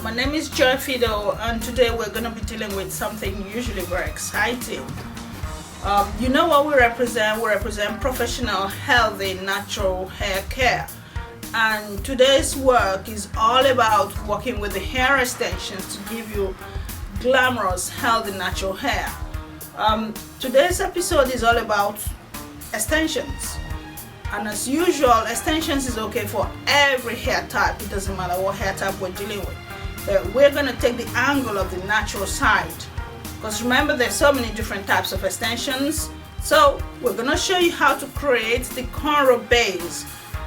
My name is Joy Fido, and today we're going to be dealing with something usually very exciting. You know what we represent? We represent professional, healthy, natural hair care. And today's work is all about working with the hair extensions to give you glamorous, healthy, natural hair. Today's episode is all about extensions. And as usual, extensions is okay for every hair type. It doesn't matter what hair type we're dealing with. But we're going to take the angle of the natural side. Because remember, there's so many different types of extensions. So we're going to show you how to create the cornrow base,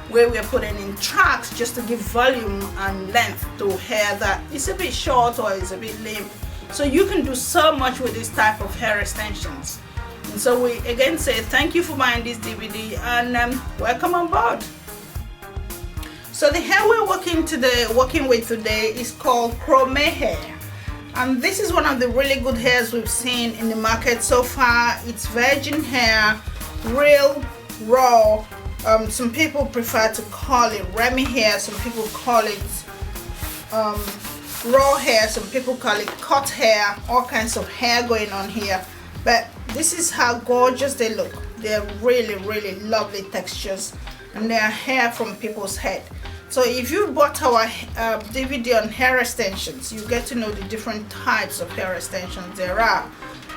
where we're putting in tracks just to give volume and length to hair that is a bit short or is a bit limp. So you can do so much with this type of hair extensions. And so we again say thank you for buying this DVD and welcome on board. So the hair we're working with today is called chrome hair, and this is one of the really good hairs we've seen in the market so far. It's virgin hair, real raw. Some people prefer to call it Remy hair, some people call it raw hair, some people call it cut hair. All kinds of hair going on here, but this is how gorgeous they look. They're really, really lovely textures, and they are hair from people's head. So if you bought our DVD on hair extensions, you get to know the different types of hair extensions there are.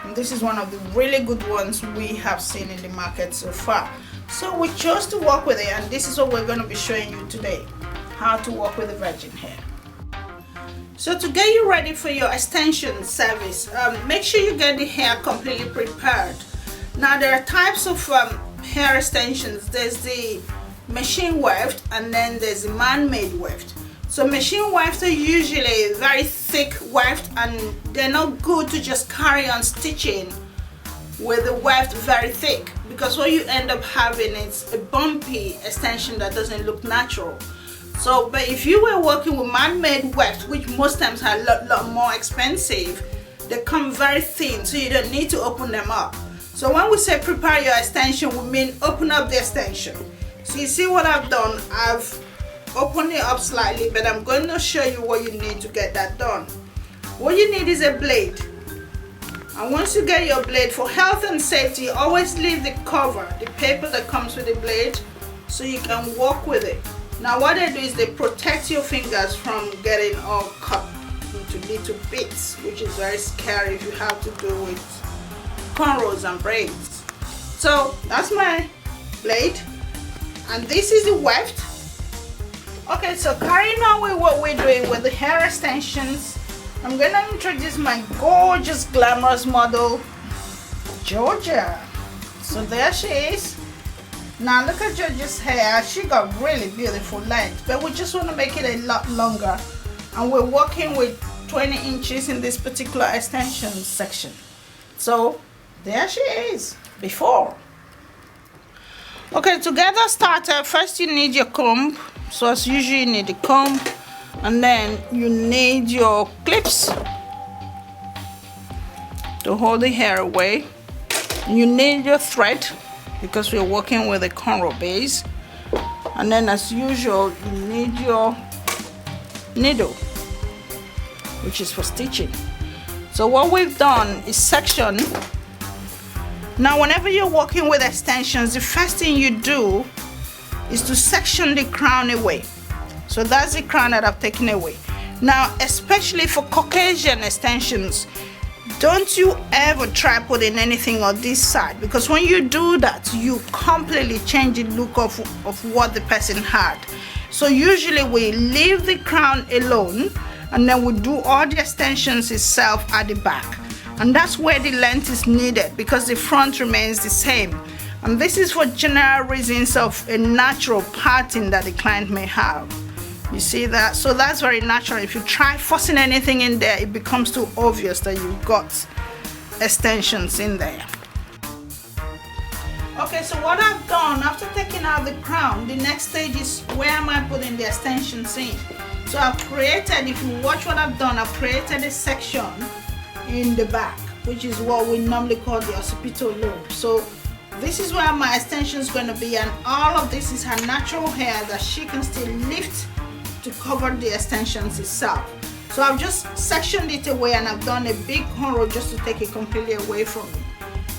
And this is one of the really good ones we have seen in the market so far. So we chose to work with it, and this is what we're going to be showing you today, how to work with the virgin hair. So to get you ready for your extension service, make sure you get the hair completely prepared. Now there are types of hair extensions. There's the machine weft, and then there's the man-made weft. So machine wefts are usually very thick weft, and they're not good to just carry on stitching with the weft very thick, because what you end up having is a bumpy extension that doesn't look natural. So, but if you were working with man-made weft, which most times are a lot more expensive, they come very thin, so you don't need to open them up. So when we say prepare your extension, we mean open up the extension. So you see what I've done? I've opened it up slightly, but I'm going to show you what you need to get that done. What you need is a blade. And once you get your blade, for health and safety, always leave the cover, the paper that comes with the blade, so you can work with it. Now what they do is they protect your fingers from getting all cut into little bits, which is very scary if you have to do with cornrows and braids. So that's my blade, and this is the weft. Okay, so carrying on with what we're doing with the hair extensions, I'm going to introduce my gorgeous, glamorous model, Georgia. So there she is. Now look at Georgia's hair. She got really beautiful length, but we just want to make it a lot longer, and we're working with 20 inches in this particular extension section. So there she is before. Okay, to get that started, first you need your comb. So as usual, you need the comb, and then you need your clips to hold the hair away. You need your thread, because we're working with a cornrow base, and then as usual you need your needle, which is for stitching. So what we've done is section. Now whenever you're working with extensions, the first thing you do is to section the crown away. So that's the crown that I've taken away. Now especially for Caucasian extensions, don't you ever try putting anything on this side, because when you do that, you completely change the look of what the person had. So usually we leave the crown alone, and then we do all the extensions itself at the back, and that's where the length is needed, because the front remains the same. And this is for general reasons of a natural pattern that the client may have. You see that? So that's very natural. If you try forcing anything in there, it becomes too obvious that you've got extensions in there. Okay, so what I've done after taking out the crown, the next stage is where am I putting the extensions in. So I've created, if you watch what I've done, I've created a section in the back, which is what we normally call the occipital lobe. So this is where my extension is going to be, and all of this is her natural hair that she can still lift to cover the extensions itself. So I've just sectioned it away, and I've done a big cornrow just to take it completely away from me.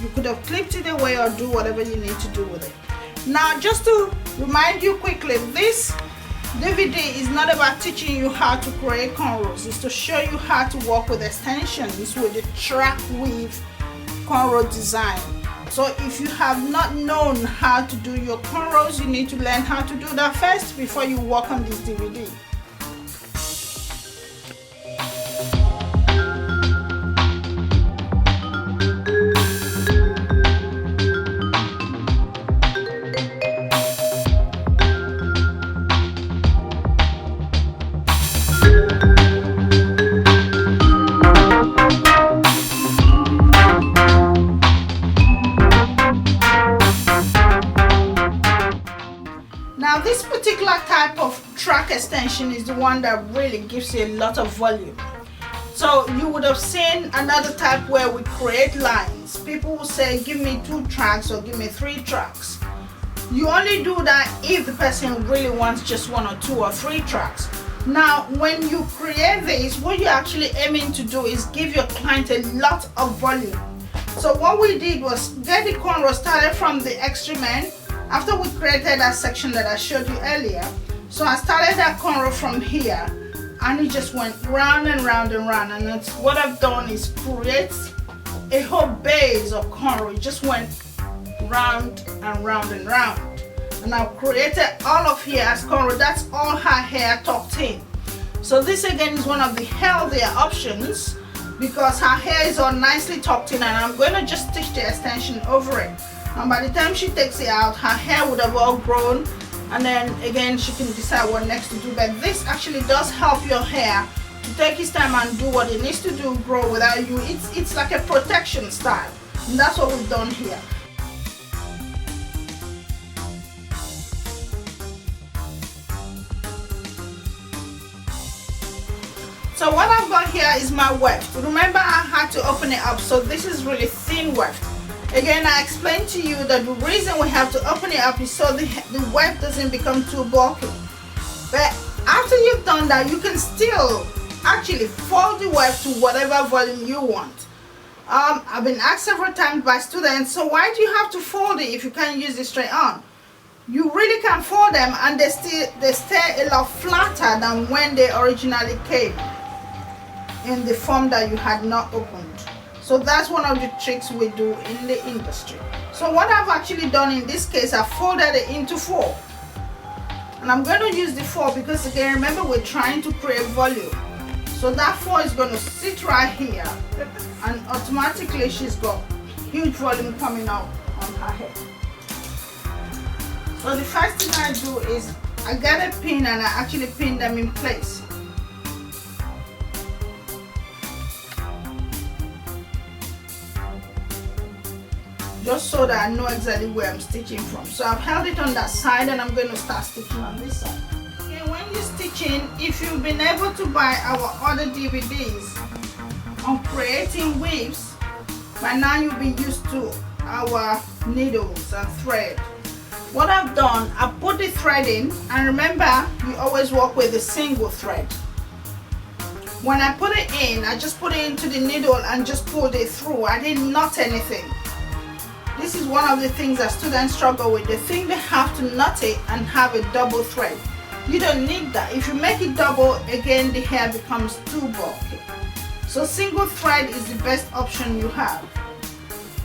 You could have clipped it away or do whatever you need to do with it. Now, just to remind you quickly, this DVD is not about teaching you how to create cornrows. It's to show you how to work with extensions with the track weave cornrow design. So if you have not known how to do your cornrows, you need to learn how to do that first before you work on this DVD. Now this particular type of track extension is the one that really gives you a lot of volume. So you would have seen another type where we create lines. People will say, give me 2 tracks or give me 3 tracks. You only do that if the person really wants just 1 or 2 or 3 tracks. Now when you create this, what you're actually aiming to do is give your client a lot of volume. So what we did was get the cornrow started from the extreme end after we created that section that I showed you earlier. So I started that cornrow from here, and it just went round and round and round, and that's what I've done is create a whole base of cornrow. It just went round and round and round, and I've created all of here as cornrow. That's all her hair tucked in. So this again is one of the healthier options because her hair is all nicely tucked in, and I'm going to just stitch the extension over it. And by the time she takes it out, her hair would have all grown, and then again she can decide what next to do. But this actually does help your hair to take its time and do what it needs to do, grow without you. It's like a protection style, and that's what we've done here. So what I've got here is my weft. Remember, I had to open it up, so this is really thin weft. Again, I explained to you that the reason we have to open it up is so the weft doesn't become too bulky. But after you've done that, you can still actually fold the weft to whatever volume you want. I've been asked several times by students, so why do you have to fold it if you can't use it straight on? You really can fold them, and they stay a lot flatter than when they originally came in the form that you had not opened. So that's one of the tricks we do in the industry. So what I've actually done in this case, I folded it into 4. And I'm going to use the 4 because again, remember, we're trying to create volume. So that 4 is going to sit right here, and automatically she's got huge volume coming out on her head. So the first thing I do is I get a pin, and I actually pin them in place. Just so that I know exactly where I'm stitching from. So I've held it on that side, and I'm going to start stitching on this side. Okay, when you're stitching, if you've been able to buy our other DVDs on creating weaves, by now you'll be used to our needles and thread. What I've done, I put the thread in, and remember, you always work with a single thread. When I put it in, I just put it into the needle and just pulled it through. I didn't knot anything. This is one of the things that students struggle with. They think they have to knot it and have a double thread. You don't need that. If you make it double, again, the hair becomes too bulky. So single thread is the best option you have.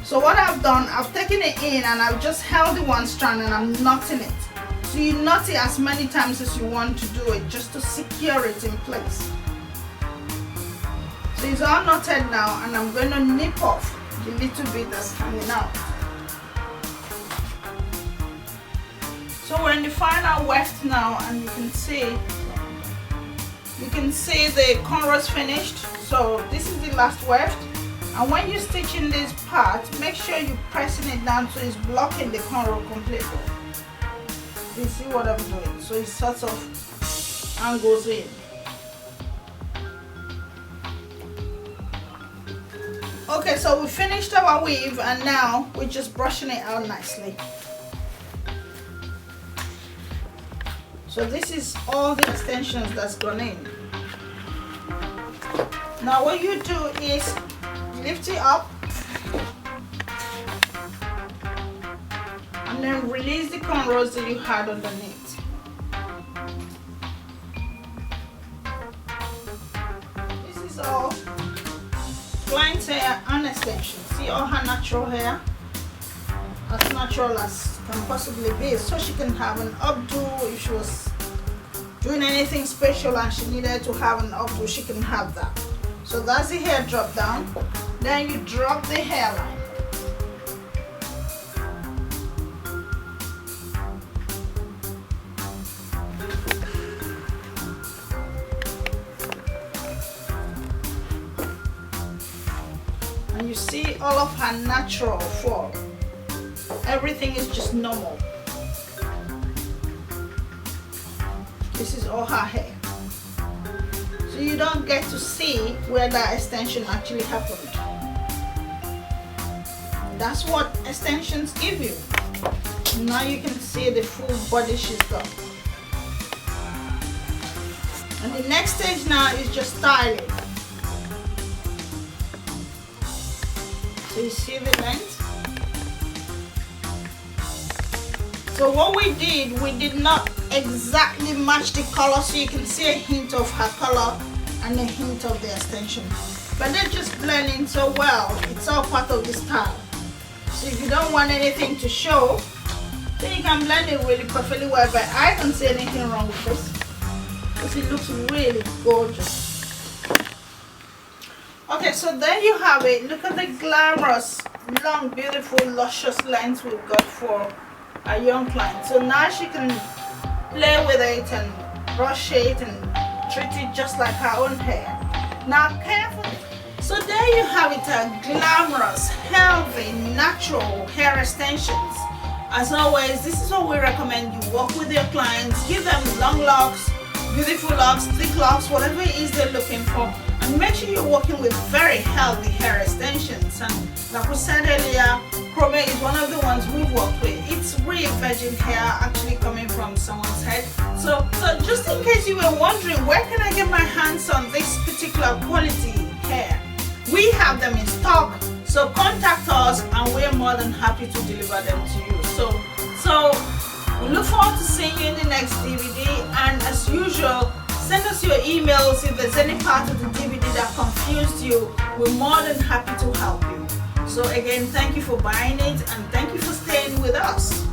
So what I've done, I've taken it in, and I've just held the one strand, and I'm knotting it. So you knot it as many times as you want to do it, just to secure it in place. So it's all knotted now, and I'm going to nip off the little bit that's hanging out. So we're in the final weft now, and you can see the cornrows finished. So this is the last weft, and when you're stitching this part, make sure you're pressing it down so it's blocking the cornrow completely. You see what I'm doing? So it sort of angles in. Okay, so we finished our weave, and now we're just brushing it out nicely. So this is all the extensions that's gone in. Now what you do is lift it up and then release the cornrows that you had underneath. This is all client's hair and extensions. See all her natural hair? As natural as can possibly be, so she can have an updo. If she was doing anything special and she needed to have an updo, she can have that. So that's the hair drop down. Then you drop the hairline. And you see all of her natural fall. Everything is just normal. This is all her hair. So you don't get to see where that extension actually happened. That's what extensions give you. Now you can see the full body she's got. And the next stage now is just styling. So you see the length. So what we did not exactly match the color, so you can see a hint of her color and a hint of the extension. But they're just blending so well. It's all part of the style. So if you don't want anything to show, then you can blend it really perfectly well. But I don't see anything wrong with this, because it looks really gorgeous. Okay, so there you have it. Look at the glamorous, long, beautiful, luscious length we've got for a young client. So now she can play with it and brush it and treat it just like her own hair. Now carefully. So there you have it, glamorous, healthy, natural hair extensions. As always, this is what we recommend. You work with your clients, give them long locks, beautiful locks, thick locks, whatever it is they're looking for. And make sure you're working with very healthy hair extensions. And like we said earlier, Chrome is one of the ones we've worked with. It's real virgin hair actually coming from someone's head. So just in case you were wondering, where can I get my hands on this particular quality hair? We have them in stock. So contact us and we're more than happy to deliver them to you. So we look forward to seeing you in the next DVD. And as usual, send us your emails if there's any part of the DVD that confused you. We're more than happy to help you. So again, thank you for buying it and thank you for staying with us.